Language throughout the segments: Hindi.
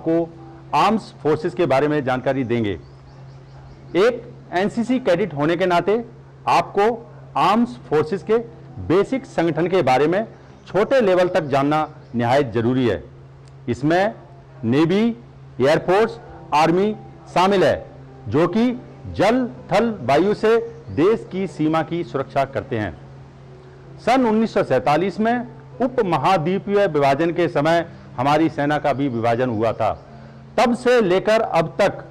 आपको आर्म्स फोर्सेस के बारे में जानकारी देंगे। एक एनसीसी कैडेट होने के नाते आपको आर्म्स फोर्सेस के बेसिक संगठन के बारे में छोटे लेवल तक जानना निहायत जरूरी है। इसमें नेवी, एयरफोर्स, आर्मी शामिल है, जो कि जल, थल, वायु से देश की सीमा की सुरक्षा करते हैं। सन 1947 में उप महाद्वीपीय विभाजन के समय हमारी सेना का भी विभाजन हुआ था। तब से लेकर अब तक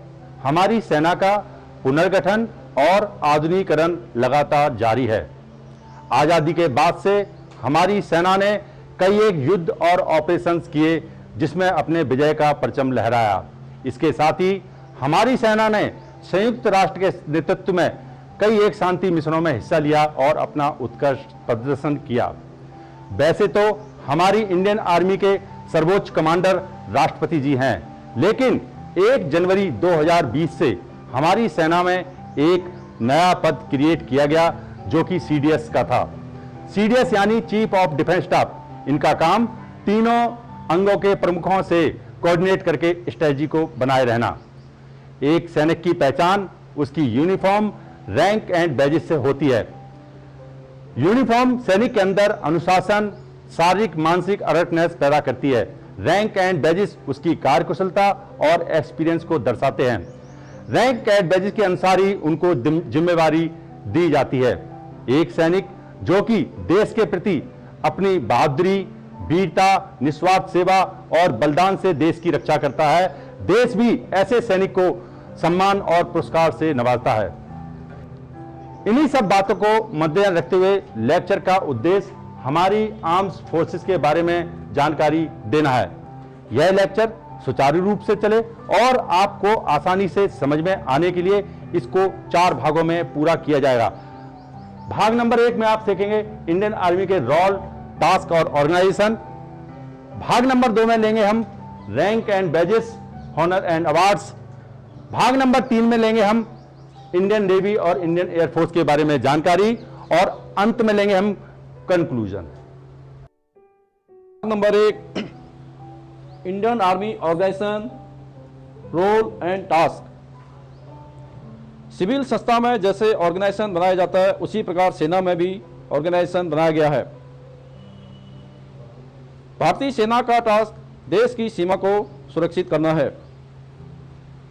हमारी सेना का पुनर्गठन और आधुनिकीकरण लगातार जारी है। आजादी के बाद से हमारी सेना ने कई एक युद्ध और ऑपरेशंस किए, जिसमें अपने विजय का परचम लहराया। इसके साथ ही हमारी सेना ने संयुक्त राष्ट्र के नेतृत्व में कई एक शांति मिशनों में हिस्सा लिया और अपना उत्कृष्ट प्रदर्शन किया। वैसे तो हमारी इंडियन आर्मी के सर्वोच्च कमांडर राष्ट्रपति जी हैं, लेकिन 1 जनवरी 2020 से हमारी सेना में एक नया पद क्रिएट किया गया, जो कि सीडीएस का था। सीडीएस यानी चीफ ऑफ डिफेंस स्टाफ। इनका काम तीनों अंगों के प्रमुखों से कोऑर्डिनेट करके स्ट्रेटजी को बनाए रहना। एक सैनिक की पहचान उसकी यूनिफॉर्म, रैंक एंड बैजेस से होती है। यूनिफॉर्म सैनिक के अंदर अनुशासन, शारीरिक मानसिक अलर्टनेस पैदा करती है। रैंक एंड बैजेस उसकी कार्यकुशलता और एक्सपीरियंस को दर्शाते हैं। रैंक एंड बैजेस के अनुसार ही उनको जिम्मेवारी दी जाती है। एक सैनिक जो कि देश के प्रति अपनी बहादुरी, वीरता, निस्वार्थ सेवा और बलिदान से देश की रक्षा करता है, देश भी ऐसे सैनिक को सम्मान और पुरस्कार से नवाजता है। इन्हीं सब बातों को मद्देनजर रखते हुए लेक्चर का उद्देश्य हमारी आर्म्स फोर्सेस के बारे में जानकारी देना है। यह लेक्चर सुचारू रूप से चले और आपको आसानी से समझ में आने के लिए इसको 4 भागों में पूरा किया जाएगा। भाग नंबर 1 में आप सीखेंगे इंडियन आर्मी के रोल, टास्क और ऑर्गेनाइजेशन। भाग नंबर 2 में लेंगे हम rank and badges, honour and awards. भाग नंबर 3 में लेंगे हम इंडियन नेवी और इंडियन एयरफोर्स के बारे में जानकारी, और अंत में लेंगे हम conclusion. Number 1 Indian army organisation, role and task. Civil संस्था में जैसे ऑर्गेनाइजेशन बनाया जाता है, उसी प्रकार सेना में भी ऑर्गेनाइजेशन बनाया गया है। भारतीय सेना का टास्क देश की सीमा को सुरक्षित करना है।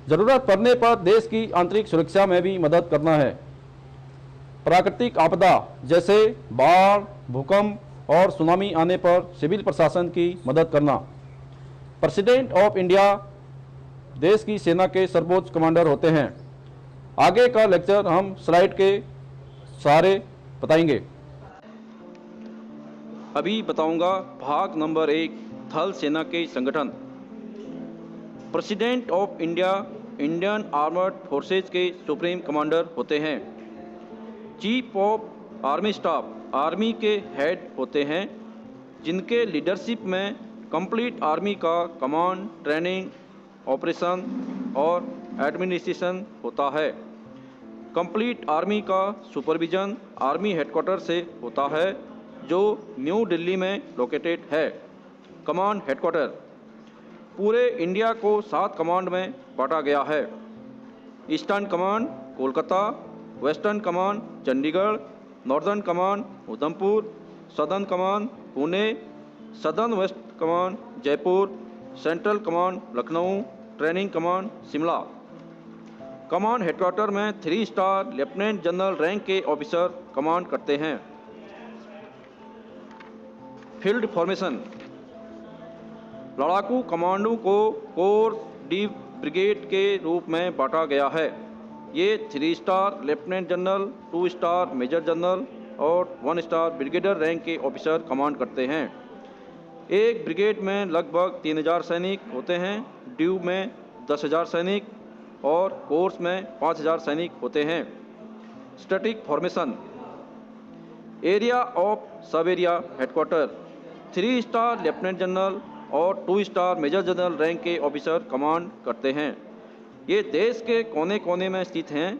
जरूरत पड़ने पर देश की आंतरिक सुरक्षा में भी मदद करना है। प्राकृतिक आपदा जैसे बाढ़, भूकंप और सुनामी आने पर सिविल प्रशासन की मदद करना। प्रेसिडेंट ऑफ इंडिया देश की सेना के सर्वोच्च कमांडर होते हैं। आगे का लेक्चर हम स्लाइड के सहारे बताएंगे। अभी बताऊंगा भाग नंबर 1 थल सेना के संगठन। President of India Indian armoured forces के सुप्रीम कमांडर होते हैं। Chief of army staff army के हेड होते हैं, जिनके लीडरशिप में कंप्लीट आर्मी का कमांड, ट्रेनिंग, ऑपरेशन और एडमिनिस्ट्रेशन होता है। कंप्लीट आर्मी का सुपरविजन आर्मी हेडक्वार्टर से होता है, जो न्यू दिल्ली में लोकेटेड है। कमांड हेडक्वार्टर पूरे इंडिया को 7 कमांड में बांटा गया है। Eastern command Kolkata, western command Chandigarh, northern command Udhampur, southern command Pune, southern west command Jaipur, central command Lucknow, training command Shimla. Command headquarter में 3 स्टार लेफ्टिनेंट जनरल रैंक के ऑफिसर कमांड करते हैं। फील्ड फॉर्मेशन लड़ाकू कमांडों को कोर, डी ब्रिगेड के रूप में बांटा गया है। ये 3 star lieutenant general, 2 star major general और 1 स्टार ब्रिगेडियर रैंक के ऑफिसर कमांड करते हैं। एक ब्रिगेड में लगभग 3000 सैनिक होते हैं, ड्यू में 10,000 सैनिक और कोर्स में 5,000 सैनिक होते हैं। स्टैटिक फॉर्मेशन एरिया ऑफ सब area headquarter 3 star lieutenant general और 2 स्टार मेजर जनरल रैंक के ऑफिसर कमांड करते हैं। ये देश के कोने कोने में स्थित हैं।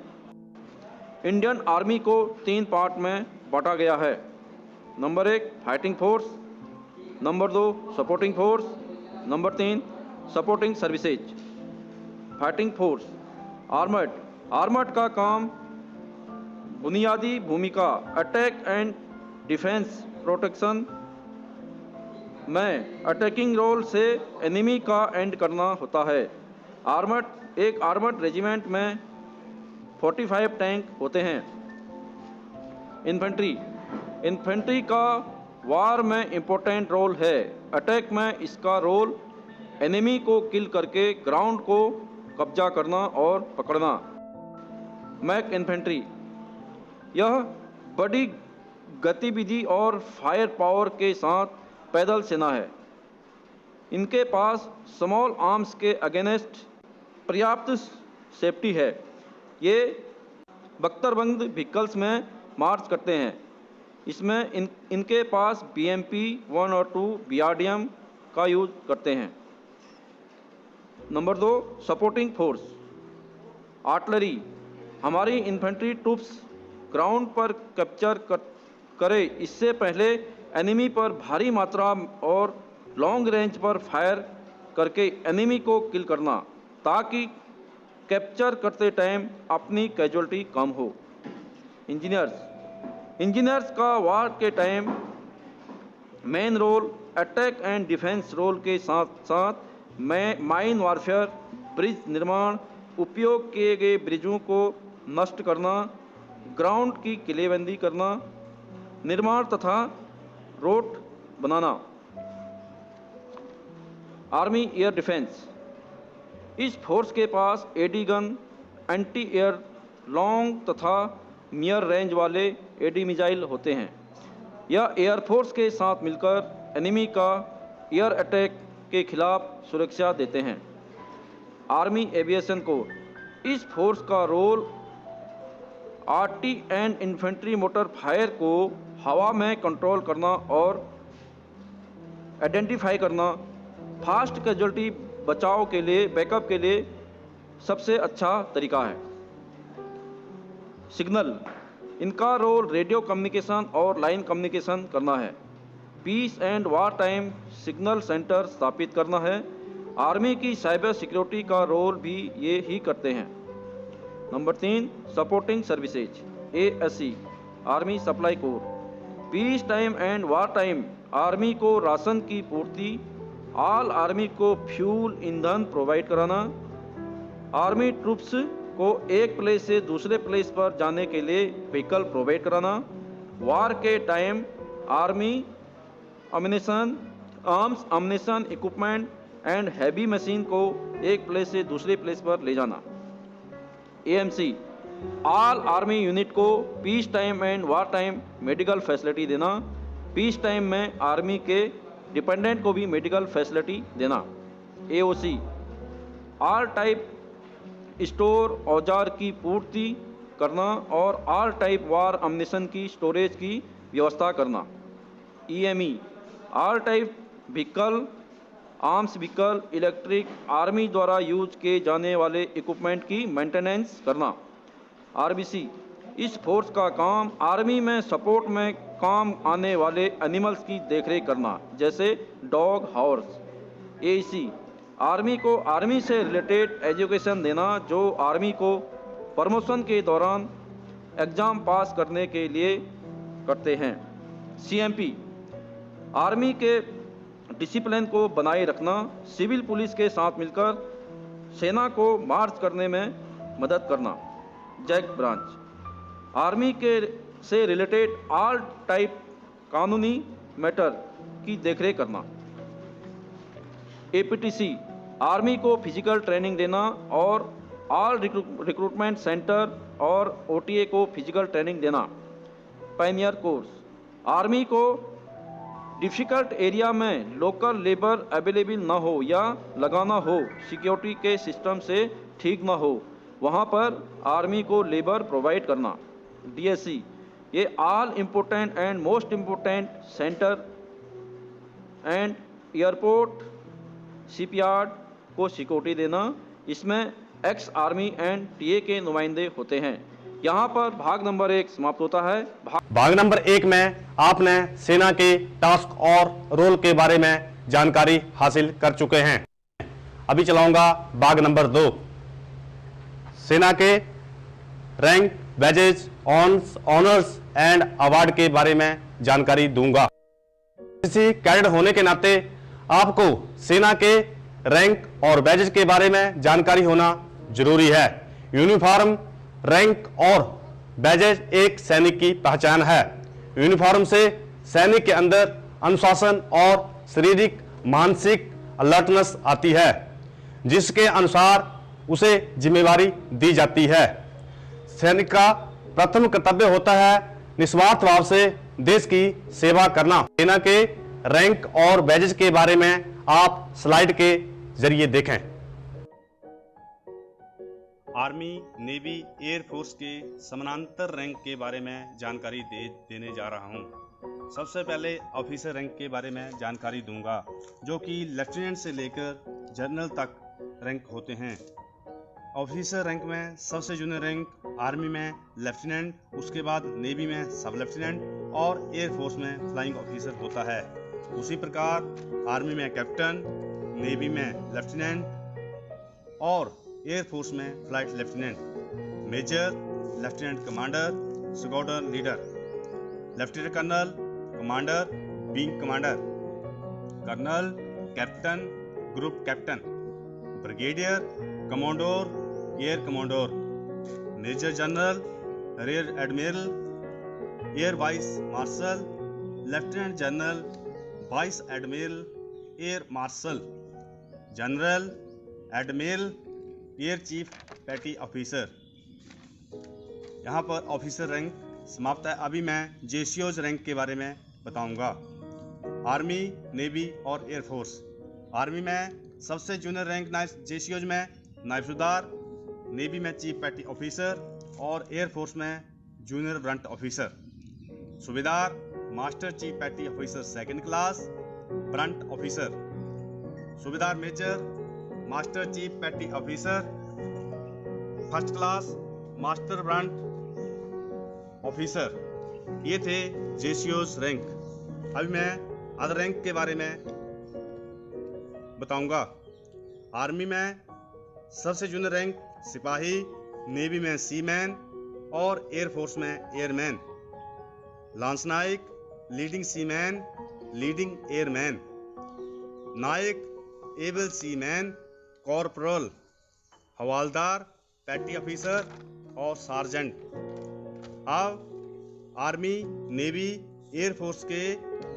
इंडियन आर्मी को 3 पार्ट में बांटा गया है। Number 1 fighting force, number 2 supporting force, number 3 supporting services. Fighting force armoured का काम बुनियादी भूमिका अटैक एंड डिफेंस प्रोटेक्शन में अटैकिंग रोल से एनिमी का एंड करना होता है। एक आर्मर्ड रेजिमेंट में 45 टैंक होते हैं। इन्फेंट्री का वार में इम्पोर्टेंट रोल है। अटैक में इसका रोल एनिमी को किल करके ग्राउंड को कब्जा करना और पकड़ना। मैक इन्फेंट्री यह बड़ी गतिविधि और फायर पावर के साथ पैदल सेना है। इनके पास स्मॉल आर्म्स के अगेंस्ट पर्याप्त सेफ्टी है। ये बख्तरबंद व्हीकल्स में मार्च करते हैं। इसमें इनके पास BMP 1 और 2 BRDM का यूज करते हैं। Number 2 supporting force artillery. हमारी इन्फेंट्री ट्रूप्स ग्राउंड पर कैप्चर करे इससे पहले एनिमी पर भारी मात्रा और लॉन्ग रेंज पर फायर करके एनिमी को किल करना, ताकि कैप्चर करते टाइम अपनी कैजुअलिटी कम हो। इंजीनियर्स का वार के time main role attack and defence role के साथ साथ माइन वारफेयर, ब्रिज निर्माण, उपयोग किए गए ब्रिजों को नष्ट करना, ग्राउंड की किलेबंदी करना, निर्माण तथा रोड बनाना। आर्मी एयर डिफेंस इस फोर्स के पास AD gun, anti air, long तथा नियर रेंज वाले एडी मिसाइल होते हैं। यह एयरफोर्स के साथ मिलकर एनिमी का एयर अटैक के खिलाफ सुरक्षा देते हैं। आर्मी एविएशन कोर इस फोर्स का role arty and infantry mortar fire को हवा में कंट्रोल करना और आइडेंटिफाई करना, फास्ट कैजुअलिटी बचाव के लिए, बैकअप के लिए सबसे अच्छा तरीका है। सिग्नल इनका रोल रेडियो कम्युनिकेशन और लाइन कम्युनिकेशन करना है। Peace and war time signal centre स्थापित करना है। आर्मी की साइबर सिक्योरिटी का रोल भी ये ही करते हैं। Number 3 supporting services ASC army supply core. Peace time and war time army को राशन की पूर्ति, ऑल आर्मी को फ्यूल ईंधन प्रोवाइड कराना, आर्मी ट्रूप्स को एक प्लेस से दूसरे प्लेस पर जाने के लिए व्हीकल प्रोवाइड कराना, वार के time army arms ammunition equipment and heavy machine को एक प्लेस से दूसरे प्लेस पर ले जाना। AMC ऑल आर्मी यूनिट को peace time and war time medical facility देना, पीस टाइम में आर्मी के डिपेंडेंट को भी मेडिकल फैसिलिटी देना। AOC ऑल टाइप स्टोर औजार की पूर्ति करना और ऑल टाइप वार अम्यूनिशन की स्टोरेज की व्यवस्था करना। EME all type vehicle, arms vehicle, electric, army द्वारा यूज किए जाने वाले इक्विपमेंट की मेंटेनेंस करना। RBC इस फोर्स का काम आर्मी में सपोर्ट में काम आने वाले एनिमल्स की देखरेख करना, जैसे डॉग, हॉर्स। AEC आर्मी को आर्मी से रिलेटेड एजुकेशन देना, जो आर्मी को प्रमोशन के दौरान एग्ज़ाम पास करने के लिए करते हैं। CMP आर्मी के डिसिप्लिन को बनाए रखना, सिविल पुलिस के साथ मिलकर सेना को मार्च करने में मदद करना। जैक ब्रांच आर्मी के से रिलेटेड ऑल टाइप कानूनी मैटर की देखरेख करना। APTC आर्मी को फिजिकल ट्रेनिंग देना और ऑल रिक्रूटमेंट सेंटर और OTA को फिजिकल ट्रेनिंग देना। पायनियर कोर्स आर्मी को डिफ़िकल्ट एरिया में लोकल लेबर अवेलेबल ना हो या लगाना हो, सिक्योरिटी के सिस्टम से ठीक ना हो, वहाँ पर आर्मी को लेबर प्रोवाइड करना। DSC ये all important and most important centre and airport, shipyard को सिक्योरिटी देना। इसमें एक्स आर्मी एंड TA के नुमाइंदे होते हैं। यहाँ पर भाग नंबर 1 समाप्त होता है। भाग नंबर 1 में आपने सेना के टास्क और रोल के बारे में जानकारी हासिल कर चुके हैं। अभी चलाऊंगा भाग नंबर 2। सेना के rank, badges, honours and award के बारे में जानकारी दूंगा। किसी कैडेट होने के नाते आपको सेना के रैंक और बैजेज के बारे में जानकारी होना जरूरी है। यूनिफॉर्म, रैंक और बैजेज एक सैनिक की पहचान है। यूनिफॉर्म से सैनिक के अंदर अनुशासन और शारीरिक मानसिक अलर्टनेस आती है, जिसके अनुसार उसे जिम्मेवारी दी जाती है। सैनिक का प्रथम कर्तव्य होता है निस्वार्थ भाव से देश की सेवा करना। सेना के रैंक और बैजेज के बारे में आप स्लाइड के जरिए देखें। आर्मी, नेवी, एयरफोर्स के समानांतर रैंक के बारे में जानकारी देने जा रहा हूं। सबसे पहले ऑफिसर रैंक के बारे में जानकारी दूंगा, जो कि लेफ्टिनेंट से लेकर जनरल तक रैंक होते हैं। ऑफिसर रैंक में सबसे जूनियर रैंक आर्मी में लेफ्टिनेंट, उसके बाद नेवी में सब लेफ्टिनेंट और एयरफोर्स में फ्लाइंग ऑफिसर होता है। उसी प्रकार आर्मी में कैप्टन, नेवी में लेफ्टिनेंट और एयरफोर्स में flight lieutenant, major, lieutenant commander, squadron leader, lieutenant colonel, commander, wing commander, colonel, captain, group captain, brigadier, commodore, air commodore, major general, rear admiral, air vice marshal, lieutenant general, vice admiral, air marshal, general, admiral, air chief petty officer. यहाँ पर ऑफिसर रैंक समाप्त है। अभी मैं जेसीओज रैंक के बारे में बताऊंगा। आर्मी, नेवी और एयरफोर्स। आर्मी में सबसे जूनियर रैंक जेसीओज में नायब सूबेदार, नेवी में चीफ पेटी ऑफिसर और एयरफोर्स में जूनियर ब्रंट ऑफिसर। सूबेदार, master chief petty officer second class, Brunt officer. सूबेदार major, master chief petty officer first class, master Brunt officer. ये थे जेसीओज रैंक। अभी मैं अदर रैंक के बारे में बताऊंगा। आर्मी में सबसे जूनियर रैंक सिपाही, नेवी में सीमैन और एयरफोर्स में एयरमैन। लांस नायक, लीडिंग सीमैन, लीडिंग एयरमैन। नायक, एबल सीमैन, कॉर्पोरल। हवालदार, पेटी ऑफिसर और सार्जेंट। अब आर्मी, नेवी, एयरफोर्स के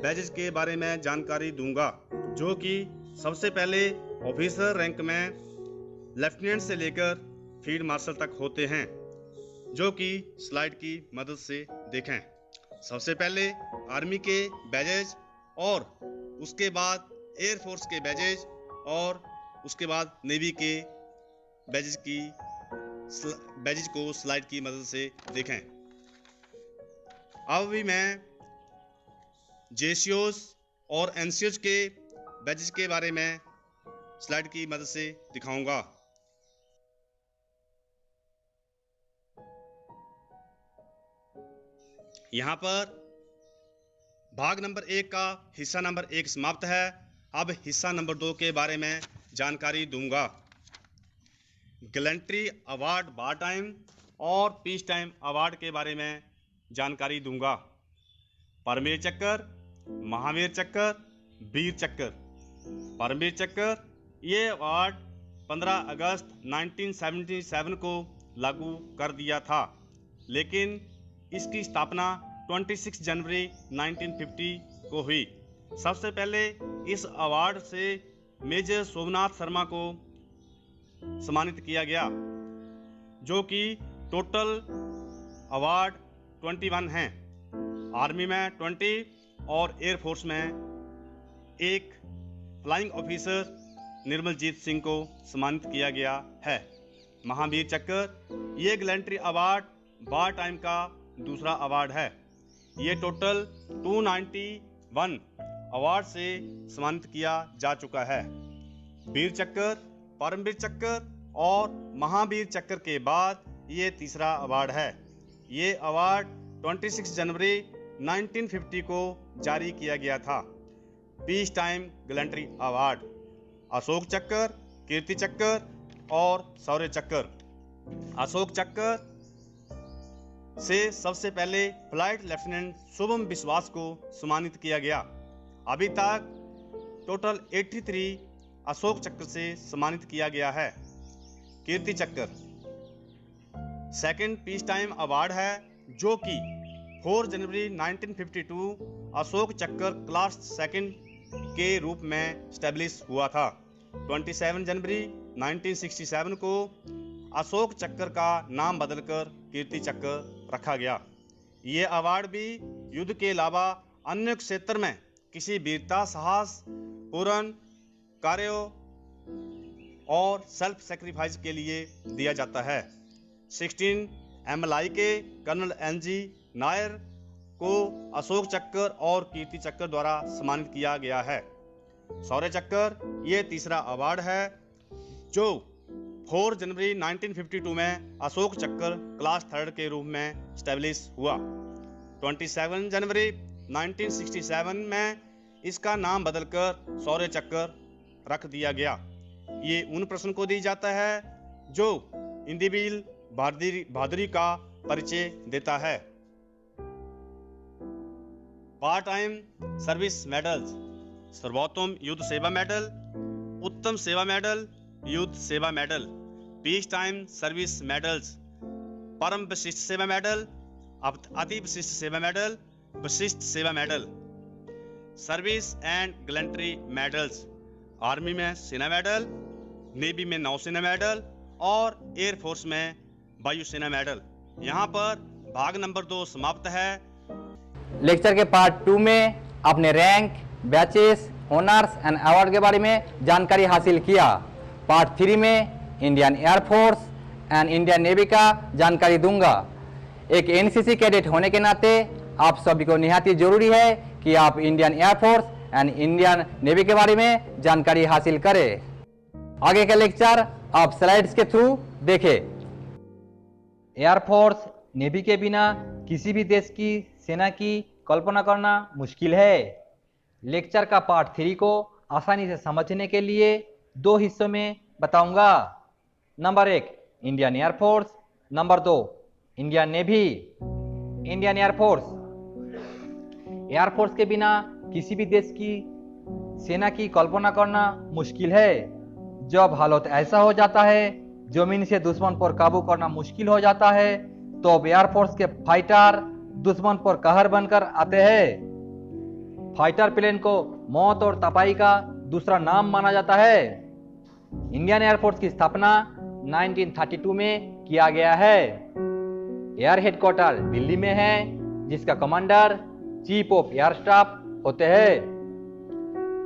बैजेज के बारे में जानकारी दूंगा, जो कि सबसे पहले ऑफिसर रैंक में लेफ्टिनेंट से लेकर फील्ड मार्शल तक होते हैं, जो कि स्लाइड की मदद से देखें। सबसे पहले आर्मी के बैजेज और उसके बाद एयरफोर्स के बैजेज और उसके बाद नेवी के बैजेज को स्लाइड की मदद से देखें। अब भी मैं जेसीओज और एनसीओज के बैजेज के बारे में स्लाइड की मदद से दिखाऊंगा। यहां पर भाग नंबर 1 का हिस्सा नंबर 1 समाप्त है। अब हिस्सा नंबर 2 के बारे में जानकारी दूंगा। गैलेंट्री अवार्ड वार टाइम और पीस टाइम अवार्ड के बारे में जानकारी दूंगा। परमवीर चक्र, महावीर चक्र, वीर चक्र। परमवीर चक्र ये अवार्ड 15 अगस्त 1977 को लागू कर दिया था, लेकिन इसकी स्थापना 26 जनवरी 1950 को हुई। सबसे पहले इस अवार्ड से मेजर सोमनाथ शर्मा को सम्मानित किया गया, जो कि टोटल अवार्ड 21 हैं। आर्मी में 20 और एयरफोर्स में 1 फ्लाइंग ऑफिसर निर्मलजीत सिंह को सम्मानित किया गया है। महावीर चक्र ये गैलेंट्री अवार्ड वार टाइम का दूसरा अवार्ड है। ये टोटल 291 अवार्ड से सम्मानित किया जा चुका है। वीर चक्र, परमवीर चक्र और महावीर चक्र के बाद ये तीसरा अवार्ड है। ये अवार्ड 26 जनवरी 1950 को जारी किया गया था। Peace time gallantry award. Ashok चक्र कीर्ति चक्र और शौर्य चक्र। अशोक चक्र से सबसे पहले फ्लाइट लेफ्टिनेंट शुभम विश्वास को सम्मानित किया गया। अभी तक टोटल 83 अशोक चक्र से सम्मानित किया गया है। कीर्ति चक्र सेकंड पीस टाइम अवार्ड है, जो कि 4 जनवरी 1952 अशोक चक्र क्लास सेकंड के रूप में स्टैब्लिश हुआ था। 27 जनवरी 1967 को अशोक चक्र का नाम बदलकर कीर्ति चक्र रखा गया। ये अवार्ड भी युद्ध के अलावा अन्य क्षेत्र में किसी वीरता, साहस पूर्ण कार्यों और सेल्फ सेक्रीफाइस के लिए दिया जाता है। 16 MLI के कर्नल NG नायर को अशोक चक्र और कीर्ति चक्र द्वारा सम्मानित किया गया है। शौर्य चक्र ये तीसरा अवार्ड है, जो 4 जनवरी 1952 में अशोक चक्र क्लास 3 के रूप में स्टैब्लिश हुआ। 27 जनवरी 1967 में इसका नाम बदलकर शौर्य चक्र रख दिया गया। ये उन प्रश्न को दी जाता है जो इंदिविल बहादुरी का परिचय देता है। पार्ट टाइम सर्विस मेडल्स: सर्वोत्तम युद्ध सेवा मेडल, उत्तम सेवा मेडल, युद्ध सेवा medal, peace time service medals, परम विशिष्ट सेवा मेडल, अति विशिष्ट सेवा मेडल, विशिष्ट सेवा medal, service and gallantry medals. Army में सेना मेडल, नेवी में नौसेना मेडल और एयरफोर्स में वायुसेना मेडल। यहाँ पर भाग नंबर 2 समाप्त है। लेक्चर के पार्ट 2 में आपने rank, batches, honours and award के बारे में जानकारी हासिल किया। पार्ट 3 में Indian air force and Indian navy का जानकारी दूंगा। एक एनसीसी कैडेट होने के नाते आप सभी को निहायत जरूरी है कि आप Indian air force and Indian navy के बारे में जानकारी हासिल करें। आगे का लेक्चर आप स्लाइड्स के थ्रू देखें। एयरफोर्स, नेवी के बिना किसी भी देश की सेना की कल्पना करना मुश्किल है। लेक्चर का पार्ट 3 को आसानी से समझने के लिए 2 हिस्सों में बताऊंगा। Number 1 Indian air force, number 2 Indian navy. Indian air force, air force के बिना किसी भी देश की सेना की कल्पना करना मुश्किल है। जब हालत ऐसा हो जाता है, जमीन से दुश्मन पर काबू करना मुश्किल हो जाता है, तो एयरफोर्स के फाइटर दुश्मन पर कहर बनकर आते हैं। फाइटर प्लेन को मौत और तपाई का दूसरा नाम माना जाता है। इंडियन एयरफोर्स की स्थापना 1932 में किया गया है। एयर हेडक्वार्टर दिल्ली में है, जिसका commander chief of air staff होते हैं।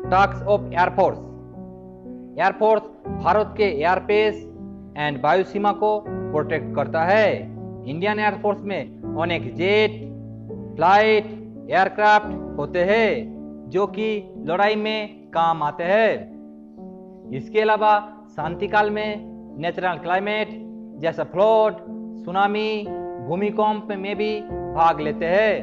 Task of air force: air force Bharat के एयरपेस एंड वायु सीमा को प्रोटेक्ट करता है। इंडियन एयरफोर्स में अनेक जेट, फ्लाइट, एयरक्राफ्ट होते हैं जो कि लड़ाई में काम आते हैं। इसके अलावा शांति काल में नेचुरल क्लाइमेट जैसा फ्लड, सुनामी, भूमिकंप में भी भाग लेते हैं।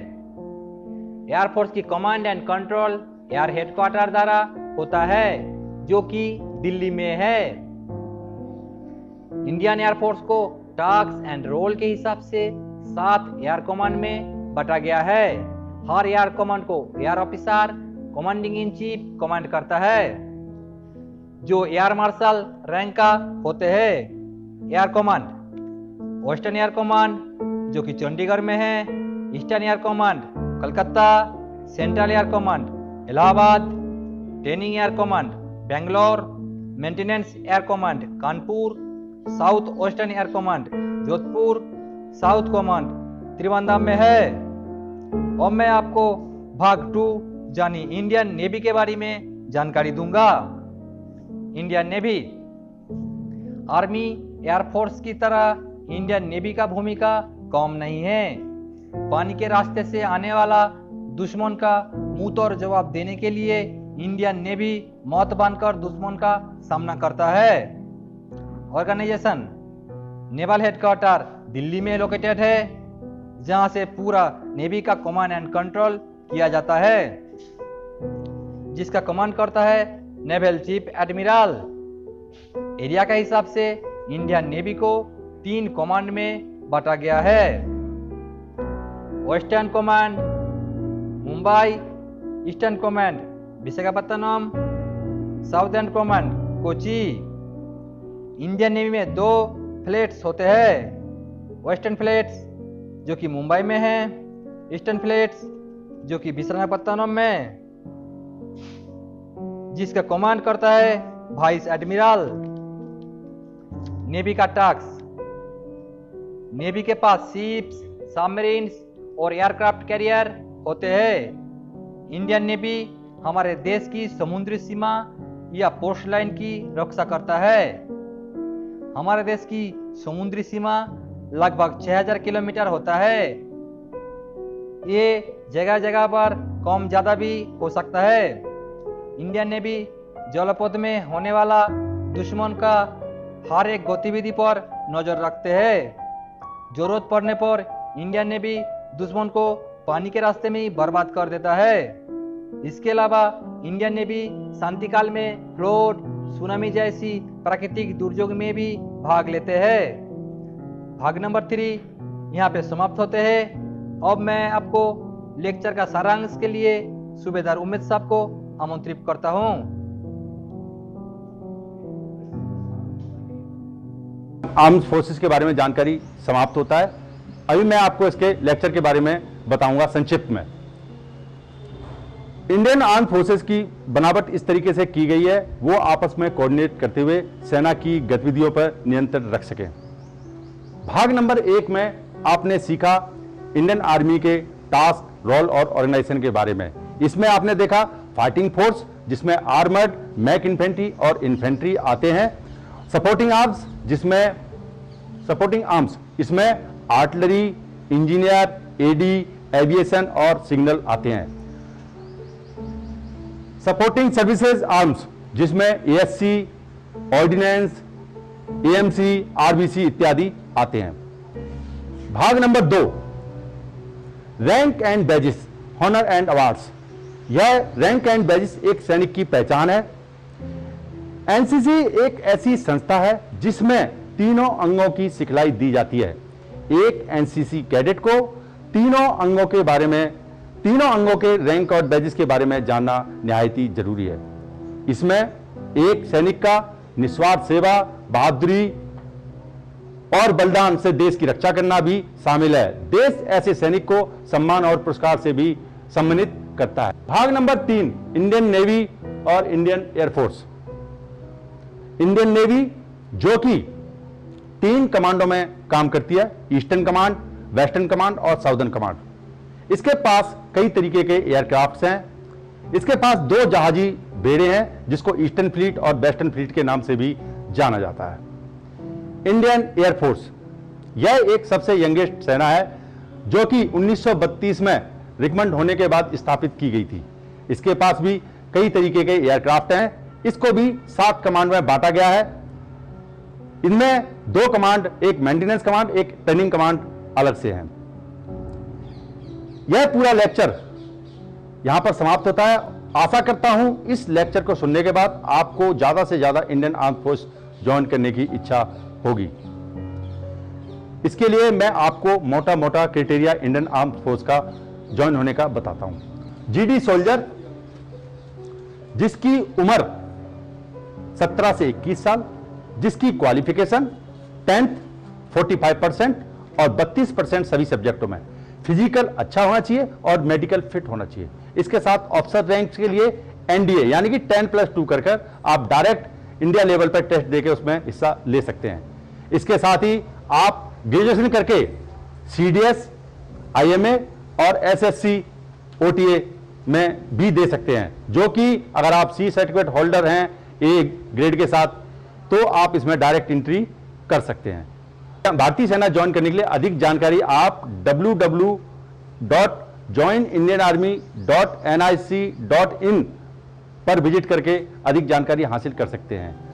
एयरफोर्स की command and control air headquarter द्वारा होता है, जो कि दिल्ली में है। इंडियन एयरफोर्स को टास्क एंड रोल के हिसाब से 7 एयर कमांड में बांटा गया है। हर एयर कमांड को air officer commanding in chief command करता है, जो एयर मार्शल रैंक का होते हैं। Air command: western air command जो कि चंडीगढ़ में है, eastern air command Calcutta, central air command Allahabad, training air command Bangalore, maintenance air command Kanpur, south western air command Jodhpur, south command Trivandrum में है। अब मैं आपको भाग 2 यानी इंडियन नेवी के बारे में जानकारी दूंगा। इंडियन नेवी: आर्मी एयरफोर्स की तरह इंडियन नेवी का भूमिका कम नहीं है। पानी के रास्ते से आने वाला दुश्मन का मुंह तोड़ जवाब देने के लिए इंडियन नेवी मौत बांधकर दुश्मन का सामना करता है। ऑर्गेनाइजेशन: नेवल हेडक्वार्टर दिल्ली में लोकेटेड है, जहां से पूरा नेवी का कमांड एंड कंट्रोल किया जाता है, जिसका कमांड करता है नेवल चीफ एडमिरल। एरिया के हिसाब से इंडियन नेवी को 3 कमांड में बांटा गया है। Western command Mumbai, eastern command Visakhapatnam, southern command Kochi. Indian navy में 2 फ्लीट्स होते हैं, वेस्टर्न फ्लीट्स जो कि मुंबई में है, ईस्टर्न फ्लीट्स जो कि विशाखापत्तनम में, जिसका कमांड करता है वाइस एडमिरल। नेवी का टास्क, नेवी के पास शिप्स, सबमरीन्स और एयरक्राफ्ट कैरियर होते हैं। इंडियन नेवी हमारे देश की समुद्री सीमा या कोस्ट लाइन की रक्षा करता है। हमारे देश की समुद्री सीमा लगभग 6000 किलोमीटर होता है। ये जगह जगह पर कम ज्यादा भी हो सकता है। इंडियन नेवी जलपथ में होने वाला दुश्मन का हर एक गतिविधि पर नजर रखते हैं। जरूरत पड़ने पर इंडियन नेवी दुश्मन को पानी के रास्ते में ही बर्बाद कर देता है। इसके अलावा इंडियन नेवी शांति काल में फ्लड, सुनामी जैसी प्राकृतिक दुर्योग में भी भाग लेते हैं। भाग नंबर 3 यहाँ पे समाप्त होते हैं। अब मैं आपको लेक्चर का सारांश के लिए सूबेदार उमेद साहब को आमंत्रित करता हूँ। आर्म्ड फोर्सेस के बारे में जानकारी समाप्त होता है। अभी मैं आपको इसके लेक्चर के बारे में बताऊंगा संक्षिप्त में। इंडियन आर्म्ड फोर्सेस की बनावट इस तरीके से की गई है, वो आपस में कोऑर्डिनेट करते हुए सेना की गतिविधियों पर नियंत्रण रख सकें। भाग नंबर 1 में आपने सीखा इंडियन आर्मी के टास्क, रोल और ऑर्गेनाइजेशन के बारे में। इसमें आपने देखा फाइटिंग फोर्स, जिसमें आर्मर्ड, मैक इन्फेंट्री और इन्फेंट्री आते हैं। सपोर्टिंग आर्म्स, इसमें आर्टिलरी, इंजीनियर, एडी, एविएशन और सिग्नल आते हैं। सपोर्टिंग सर्विसेज आर्म्स, जिसमें एएससी, ऑर्डिनेंस, एएमसी, आरबीसी इत्यादि आते हैं। भाग नंबर 2 rank and badges, honour and awards. यह रैंक एंड बैजेस एक सैनिक की पहचान है। एनसीसी एक ऐसी संस्था है जिसमें तीनों अंगों की सिखलाई दी जाती है। एक एनसीसी कैडेट को तीनों अंगों के रैंक और बैजेस के बारे में जानना निहायत ही जरूरी है। इसमें एक सैनिक का निस्वार्थ सेवा, बहादुरी और बलिदान से देश की रक्षा करना भी शामिल है। देश ऐसे सैनिक को सम्मान और पुरस्कार से भी सम्मानित करता है। भाग नंबर 3 इंडियन नेवी और इंडियन एयरफोर्स। इंडियन नेवी जो कि 3 कमांडों में काम करती है, ईस्टर्न कमांड, वेस्टर्न कमांड और साउदर्न कमांड। इसके पास कई तरीके के एयरक्राफ्ट्स हैं। इसके पास 2 जहाजी बेड़े हैं जिसको ईस्टर्न फ्लीट और वेस्टर्न फ्लीट के नाम से भी जाना जाता है। इंडियन एयरफोर्स यह एक सबसे यंगेस्ट सेना है जो कि 1932 में रिकमेंड होने के बाद स्थापित की गई थी। इसके पास भी कई तरीके के एयरक्राफ्ट हैं। इसको भी 7 कमांड में बांटा गया है। इनमें 2 कमांड, एक मेंटेनेंस कमांड, एक ट्रेनिंग कमांड अलग से है। यह पूरा लेक्चर यहां पर समाप्त होता है। आशा करता हूं इस लेक्चर को सुनने के बाद आपको ज्यादा से ज्यादा इंडियन आर्म्ड फोर्स ज्वाइन करने की इच्छा होगी। इसके लिए मैं आपको मोटा मोटा क्राइटेरिया इंडियन आर्म्ड फोर्स का ज्वाइन होने का बताता हूं। जीडी सोल्जर, जिसकी उम्र 17 से 21 साल, जिसकी क्वालिफिकेशन 10th 45% और 32% सभी सब्जेक्टों में, फिजिकल अच्छा होना चाहिए और मेडिकल फिट होना चाहिए। इसके साथ ऑफिसर रैंक के लिए एनडीए यानी कि 10+2 कर आप डायरेक्ट इंडिया लेवल पर टेस्ट देकर उसमें हिस्सा ले सकते हैं। इसके साथ ही आप ग्रेजुएशन करके सीडीएस, आईएमए और एसएससी, ओटीए में भी दे सकते हैं, जो कि अगर आप सी सर्टिफिकेट होल्डर हैं ए ग्रेड के साथ तो आप इसमें डायरेक्ट एंट्री कर सकते हैं। भारतीय सेना ज्वाइन करने के लिए अधिक जानकारी आप www.joinindianarmy.nic.in पर विजिट करके अधिक जानकारी हासिल कर सकते हैं।